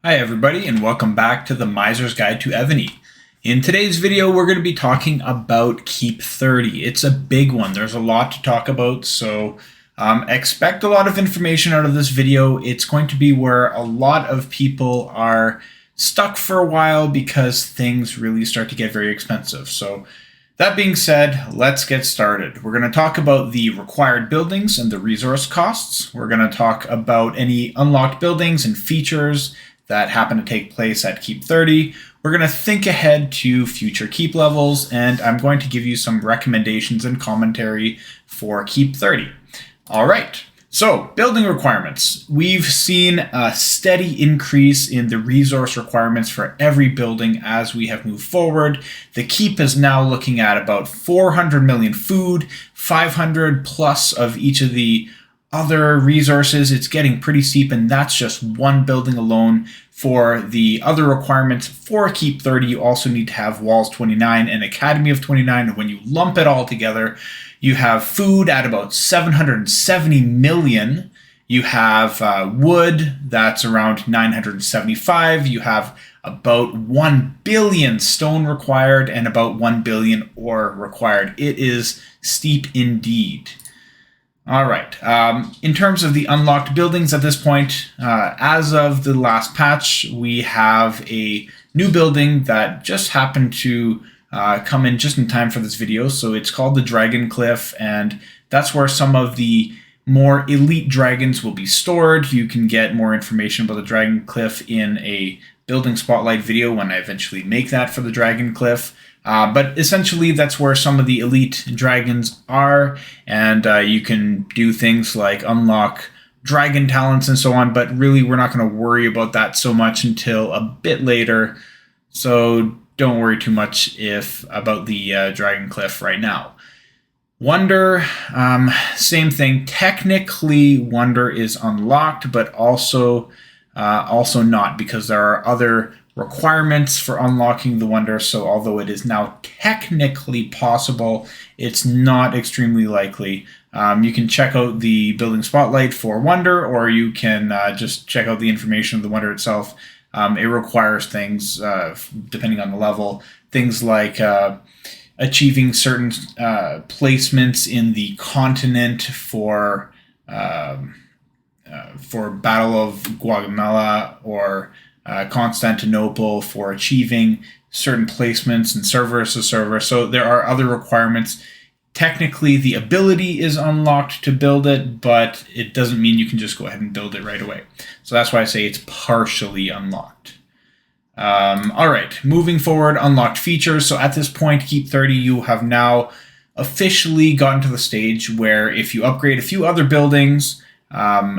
Hi everybody and welcome back to the Miser's Guide to Evony. In today's video we're going to be talking about Keep 30. It's a big one. There's a lot to talk about, so expect a lot of information out of this video. It's going to be where a lot of people are stuck for a while because things really start to get very expensive. So that being said, let's get started. We're going to talk about the required buildings and the resource costs. We're going to talk about any unlocked buildings and features that happen to take place at Keep 30. We're going to think ahead to future Keep levels, and I'm going to give you some recommendations and commentary for Keep 30. All right, so building requirements. We've seen a steady increase in the resource requirements for every building as we have moved forward. The Keep is now looking at about 400 million food, 500 plus of each of the other resources. It's getting pretty steep, and that's just one building alone. For the other requirements for Keep 30, you also need to have Walls 29 and Academy of 29. And when you lump it all together, you have food at about 770 million. You have wood, that's around 975. You have about 1 billion stone required and about 1 billion ore required. It is steep indeed. All right, in terms of the unlocked buildings at this point, as of the last patch, we have a new building that just happened to come in just in time for this video. So it's called the Dragon Cliff, and that's where some of the more elite dragons will be stored. You can get more information about the Dragon Cliff in a building spotlight video when I eventually make that for the Dragon Cliff. But essentially, that's where some of the elite dragons are, and you can do things like unlock dragon talents and so on, but really we're not going to worry about that so much until a bit later, so don't worry too much about the Dragon Cliff right now. Wonder, same thing. Technically, Wonder is unlocked, but also not, because there are other requirements for unlocking the Wonder. So although it is now technically possible, it's not extremely likely. You can check out the building spotlight for Wonder, or you can just check out the information of the Wonder itself. It requires things, depending on the level, things like achieving certain placements in the continent for Battle of Guatemala or Constantinople, for achieving certain placements in server to server. So there are other requirements. Technically, the ability is unlocked to build it, but it doesn't mean you can just go ahead and build it right away. So that's why I say it's partially unlocked. All right, moving forward, unlocked features. So at this point, Keep 30, you have now officially gotten to the stage where if you upgrade a few other buildings,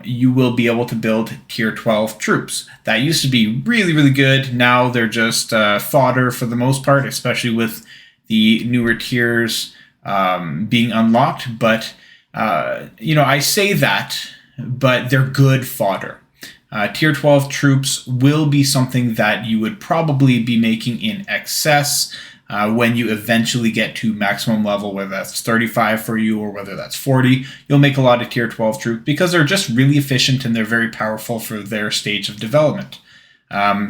you will be able to build tier 12 troops. That used to be really, really good. Now they're just fodder for the most part, especially with the newer tiers being unlocked. But, I say that, but they're good fodder. Tier 12 troops will be something that you would probably be making in excess when you eventually get to maximum level, whether that's 35 for you or whether that's 40. You'll make a lot of tier 12 troops because they're just really efficient and they're very powerful for their stage of development.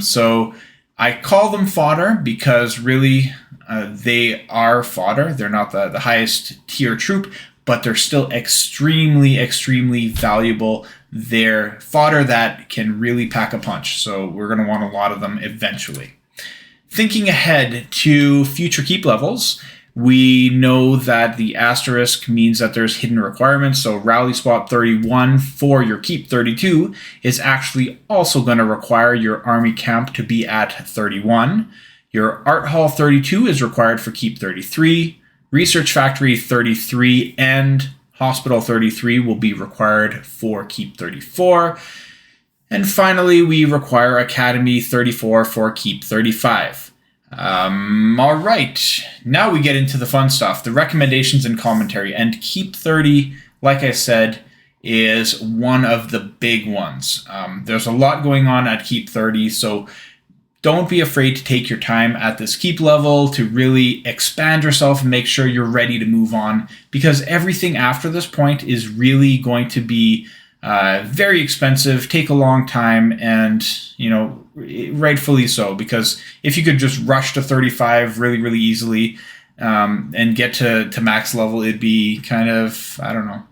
So I call them fodder because really they are fodder. They're not the highest tier troop, but they're still extremely, extremely valuable. They're fodder that can really pack a punch. So we're going to want a lot of them eventually. Thinking ahead to future Keep levels, we know that the asterisk means that there's hidden requirements. So Rally Spot 31 for your Keep 32 is actually also going to require your Army Camp to be at 31. Your Art Hall 32 is required for Keep 33. Research Factory 33 and Hospital 33 will be required for Keep 34. And finally, we require Academy 34 for Keep 35. All right, now we get into the fun stuff, the recommendations and commentary. And Keep 30, like I said, is one of the big ones. There's a lot going on at Keep 30, so don't be afraid to take your time at this Keep level to really expand yourself and make sure you're ready to move on, because everything after this point is really going to be very expensive, take a long time, and rightfully so, because if you could just rush to 35 really, really easily and get to max level, it'd be kind of, I don't know,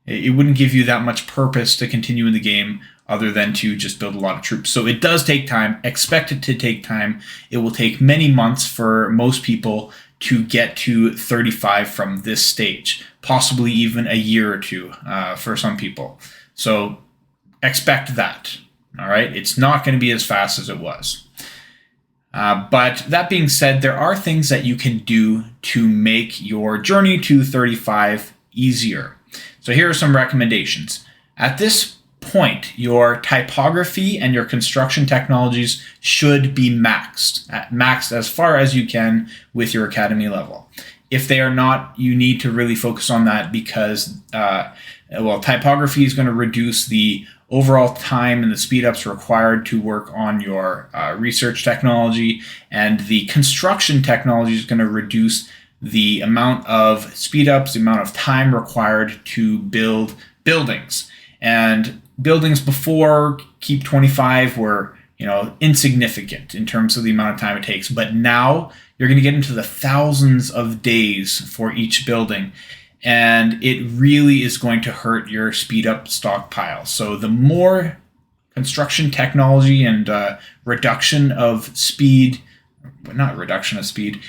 it wouldn't give you that much purpose to continue in the game other than to just build a lot of troops. So it does take time. Expect it to take time. It will take many months for most people to get to 35 from this stage, possibly even a year or two for some people. So expect that. All right, it's not going to be as fast as it was. But that being said, there are things that you can do to make your journey to 35 easier. So here are some recommendations. At this point, your typography and your construction technologies should be maxed as far as you can with your academy level. If they are not, you need to really focus on that because, typography is going to reduce the overall time and the speed ups required to work on your research technology, and the construction technology is going to reduce the amount of speed ups, the amount of time required to build buildings. And buildings before Keep 25 were, insignificant in terms of the amount of time it takes. But now you're going to get into the thousands of days for each building, and it really is going to hurt your speed up stockpile. So the more construction technology and reduction of speed, not reduction of speed,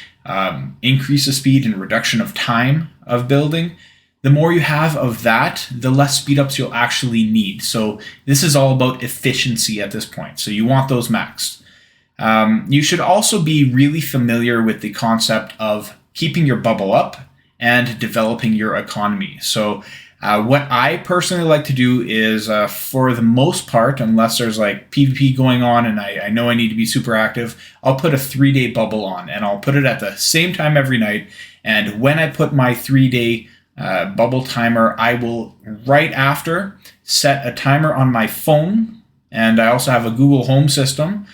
increase of speed and reduction of time of building, the more you have of that, the less speed ups you'll actually need. So this is all about efficiency at this point. So you want those maxed. You should also be really familiar with the concept of keeping your bubble up and developing your economy. So what I personally like to do is, for the most part, unless there's like PvP going on and I know I need to be super active, I'll put a 3-day bubble on, and I'll put it at the same time every night. And when I put my 3-day bubble timer, I will right after set a timer on my phone, and I also have a Google Home system,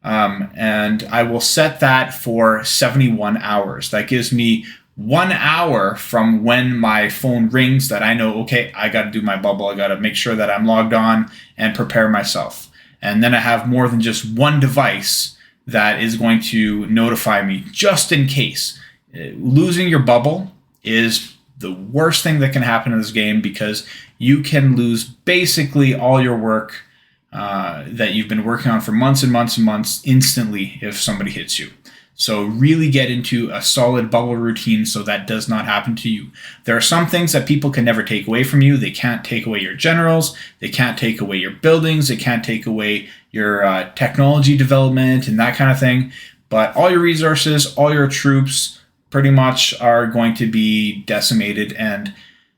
and I will set that for 71 hours. That gives me 1 hour from when my phone rings that I know, okay, I got to do my bubble. I got to make sure that I'm logged on and prepare myself. And then I have more than just one device that is going to notify me just in case. Losing your bubble is the worst thing that can happen in this game, because you can lose basically all your work that you've been working on for months and months and months instantly if somebody hits you. So really get into a solid bubble routine so that does not happen to you. There are some things that people can never take away from you. They can't take away your generals. They can't take away your buildings. They can't take away your technology development and that kind of thing. But all your resources, all your troops pretty much are going to be decimated, and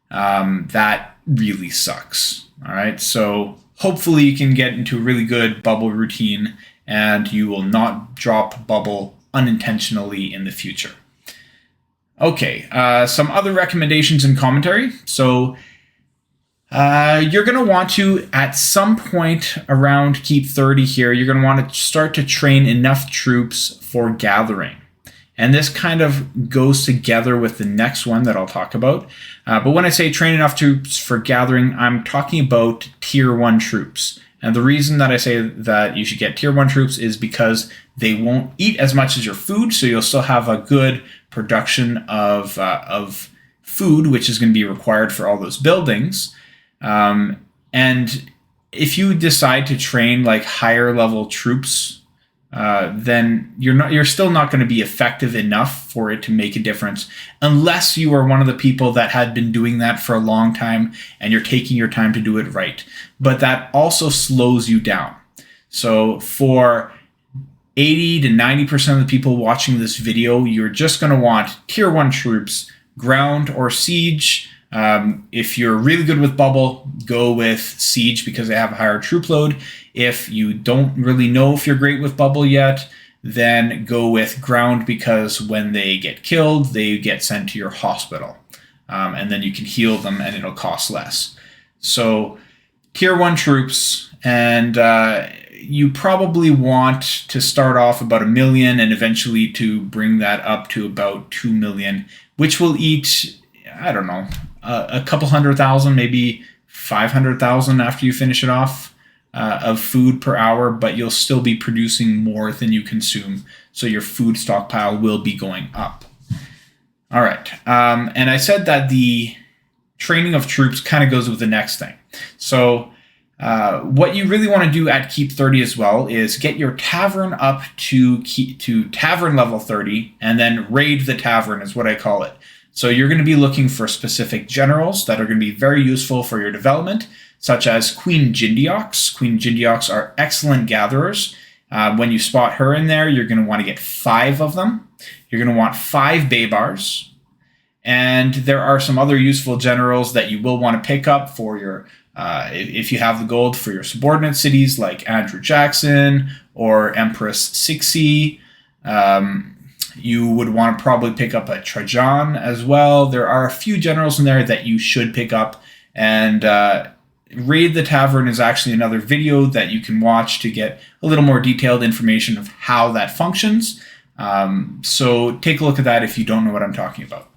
that really sucks. All right, so hopefully you can get into a really good bubble routine and you will not drop bubble unintentionally in the future. Okay, some other recommendations and commentary. So you're going to want to, at some point around Keep 30 here, you're going to want to start to train enough troops for gathering. And this kind of goes together with the next one that I'll talk about. But when I say train enough troops for gathering, I'm talking about tier 1 troops. And the reason that I say that you should get tier 1 troops is because they won't eat as much as your food, so you'll still have a good production of food, which is going to be required for all those buildings. And if you decide to train like higher level troops, then you're still not going to be effective enough for it to make a difference, unless you are one of the people that had been doing that for a long time and you're taking your time to do it right. But that also slows you down. So for 80 to 90% of the people watching this video, you're just going to want tier 1 troops, ground or siege. If you're really good with bubble, go with siege because they have a higher troop load. If you don't really know if you're great with bubble yet, then go with ground, because when they get killed, they get sent to your hospital. And then you can heal them and it'll cost less. So tier 1 troops, and you probably want to start off about 1 million and eventually to bring that up to about 2 million, which will eat, I don't know, a couple 100,000, maybe 500,000 after you finish it off. of food per hour, but you'll still be producing more than you consume. So your food stockpile will be going up. All right. And I said that the training of troops kind of goes with the next thing. So what you really want to do at Keep 30 as well is get your tavern up to tavern level 30, and then raid the tavern is what I call it. So you're going to be looking for specific generals that are going to be very useful for your development, such as Queen Jindiox. Queen Jindiox are excellent gatherers. When you spot her in there, you're going to want to get 5 of them. You're going to want 5 Baybars. And there are some other useful generals that you will want to pick up for your, if you have the gold, for your subordinate cities like Andrew Jackson or Empress Sixi. You would want to probably pick up a Trajan as well. There are a few generals in there that you should pick up. And Raid the Tavern is actually another video that you can watch to get a little more detailed information of how that functions. So take a look at that if you don't know what I'm talking about.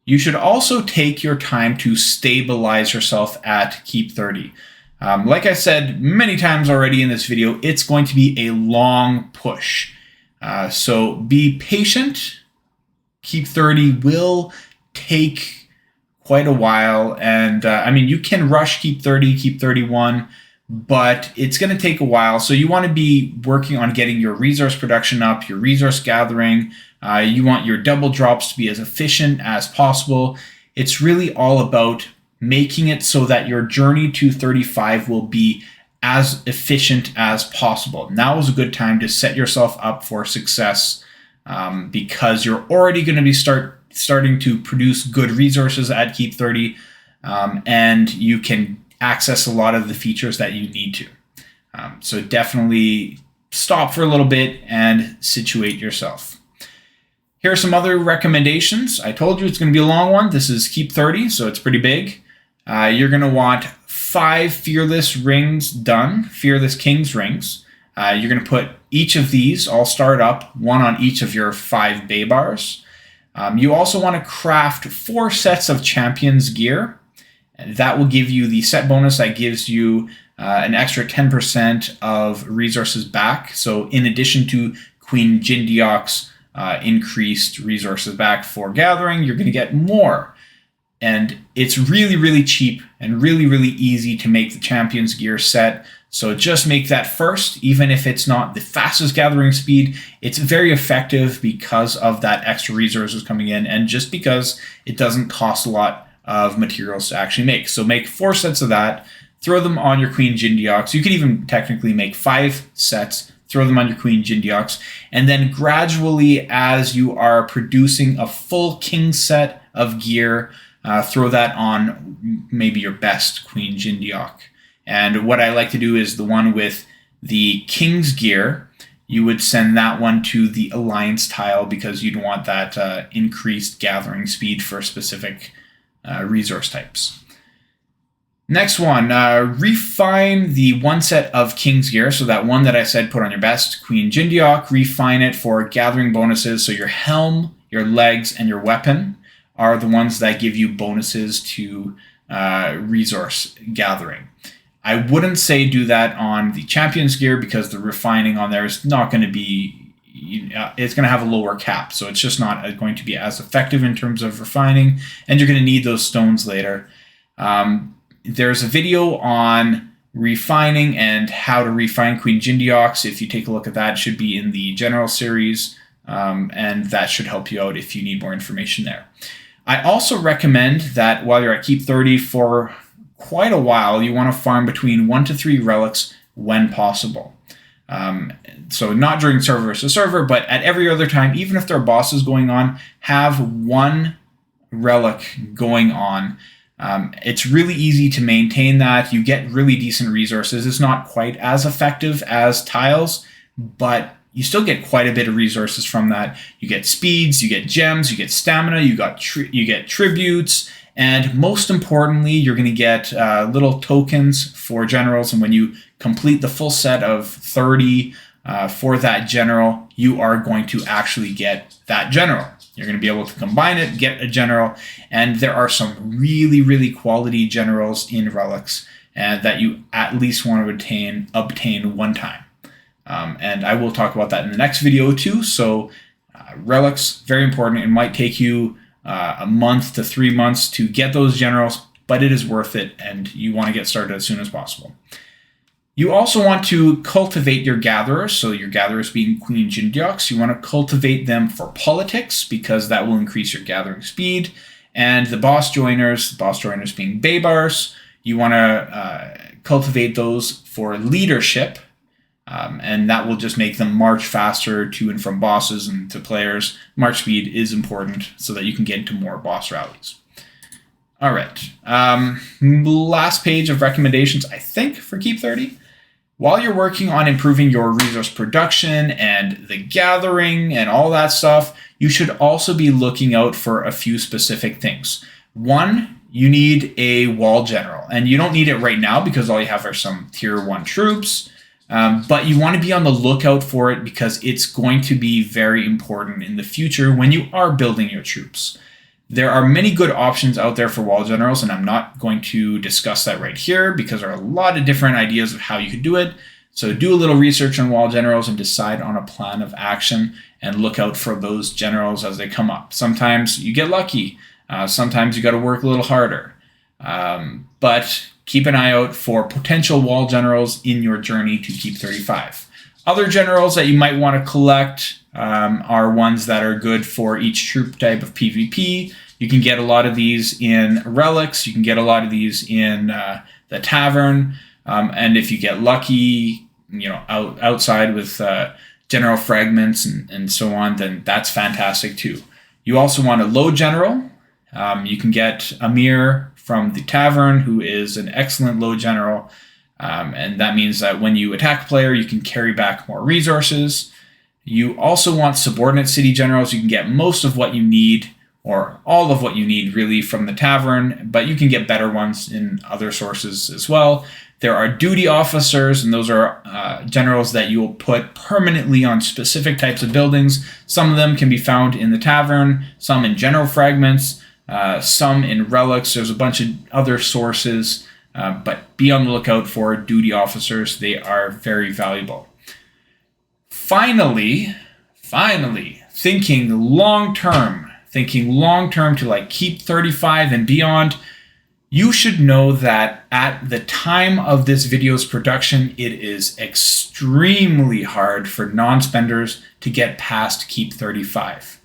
You should also take your time to stabilize yourself at Keep 30. Like I said many times already in this video, it's going to be a long push. So be patient. Keep 30 will take quite a while. And I mean, you can rush Keep 30, Keep 31, but it's going to take a while. So you want to be working on getting your resource production up, your resource gathering. You want your double drops to be as efficient as possible. It's really all about making it so that your journey to 35 will be as efficient as possible. Now is a good time to set yourself up for success because you're already going to be starting to produce good resources at Keep 30, and you can access a lot of the features that you need to. So definitely stop for a little bit and situate yourself. Here are some other recommendations. I told you it's going to be a long one. This is Keep 30, so it's pretty big. You're going to want 5 Fearless rings done, Fearless King's rings. You're going to put each of these all start up, 1 on each of your 5 Baybars. You also want to craft 4 sets of Champions gear. That will give you the set bonus that gives you an extra 10% of resources back. So in addition to Queen Jindiox increased resources back for gathering, you're going to get more. And it's really, really cheap and really, really easy to make the Champions gear set. So just make that first, even if it's not the fastest gathering speed. It's very effective because of that extra resources coming in and just because it doesn't cost a lot of materials to actually make. So make 4 sets of that, throw them on your Queen Jindiox. You could even technically make 5 sets, throw them on your Queen Jindiox, and then gradually as you are producing a full king set of gear, throw that on maybe your best Queen Jindiox. And what I like to do is the one with the King's gear, you would send that one to the Alliance tile because you'd want that increased gathering speed for specific resource types. Next one, refine the 1 set of King's gear. So that one that I said put on your best Queen Jindiox, refine it for gathering bonuses. So your helm, your legs, and your weapon are the ones that give you bonuses to resource gathering. I wouldn't say do that on the Champions gear because the refining on there is not going to be, it's going to have a lower cap. So it's just not going to be as effective in terms of refining, and you're going to need those stones later. There's a video on refining and how to refine Queen Jindiox. If you take a look at that, it should be in the general series, and that should help you out if you need more information there. I also recommend that while you're at Keep 30 for quite a while, you want to farm between 1 to 3 relics when possible. So not during server versus server, but at every other time, even if there are bosses going on, have 1 relic going on. It's really easy to maintain that. You get really decent resources. It's not quite as effective as tiles, but you still get quite a bit of resources from that. You get speeds, you get gems, you get stamina, you get tributes, and most importantly, you're going to get little tokens for generals. And when you complete the full set of 30 for that general, you are going to actually get that general. You're going to be able to combine it, get a general, and there are some really, really quality generals in relics. and that you at least want to obtain one time. And I will talk about that in the next video too. So relics, very important. It might take you a month to 3 months to get those generals, but it is worth it, and you want to get started as soon as possible. You also want to cultivate your gatherers. So your gatherers being Queen Jindeoks, you want to cultivate them for politics because that will increase your gathering speed. And the boss joiners being Baybars, you want to cultivate those for leadership. And that will just make them march faster to and from bosses and to players. March speed is important so that you can get into more boss rallies. All right. Last page of recommendations, I think, for Keep 30. While you're working on improving your resource production and the gathering and all that stuff, you should also be looking out for a few specific things. One, you need a wall general, and you don't need it right now because all you have are some tier 1 troops, but you want to be on the lookout for it because it's going to be very important in the future when you are building your troops. There are many good options out there for wall generals, and I'm not going to discuss that right here because there are a lot of different ideas of how you could do it. So do a little research on wall generals and decide on a plan of action and look out for those generals as they come up. Sometimes you get lucky. Sometimes you got to work a little harder. But keep an eye out for potential wall generals in your journey to Keep 35. Other generals that you might want to collect are ones that are good for each troop type of PvP. You can get a lot of these in relics. You can get a lot of these in the tavern. And if you get lucky, outside with general fragments and so on, then that's fantastic too. You also want a low general. You can get Amir from the tavern, who is an excellent low general. And that means that when you attack a player, you can carry back more resources. You also want subordinate city generals. You can get most of what you need, or all of what you need really, from the tavern, but you can get better ones in other sources as well. There are duty officers, and those are generals that you will put permanently on specific types of buildings. Some of them can be found in the tavern, some in general fragments, some in relics. There's a bunch of other sources, but be on the lookout for duty officers. They are very valuable. Finally, thinking long-term to like Keep 35 and beyond, you should know that at the time of this video's production, it is extremely hard for non-spenders to get past Keep 35.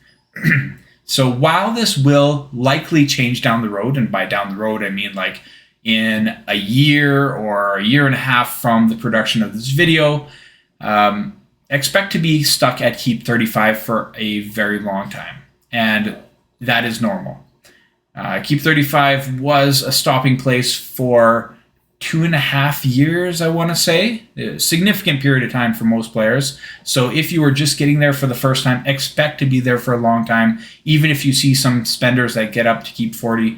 So while this will likely change down the road, and by down the road, I mean like in a year or a year and a half from the production of this video, expect to be stuck at Keep 35 for a very long time, and that is normal. Keep 35 was a stopping place for 2.5 years, I want to say. A significant period of time for most players. So if you were just getting there for the first time, expect to be there for a long time. Even if you see some spenders that get up to Keep 40,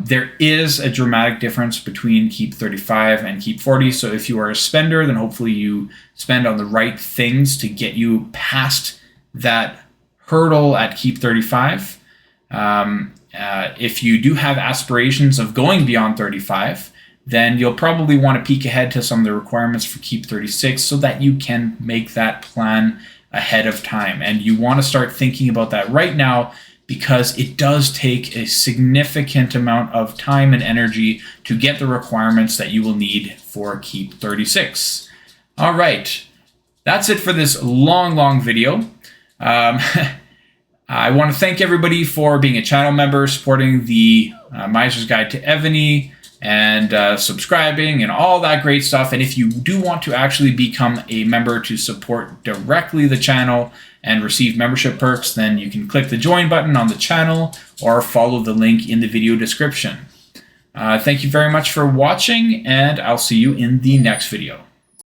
there is a dramatic difference between Keep 35 and Keep 40. So if you are a spender, then hopefully you spend on the right things to get you past that hurdle at Keep 35. If you do have aspirations of going beyond 35, then you'll probably want to peek ahead to some of the requirements for Keep 36 so that you can make that plan ahead of time. And you want to start thinking about that right now, because it does take a significant amount of time and energy to get the requirements that you will need for Keep 36. All right, that's it for this long video. I want to thank everybody for being a channel member, supporting the Miser's Guide to Evony, and subscribing and all that great stuff. And if you do want to actually become a member to support directly the channel and receive membership perks, then you can click the join button on the channel or follow the link in the video description. Thank you very much for watching, and I'll see you in the next video.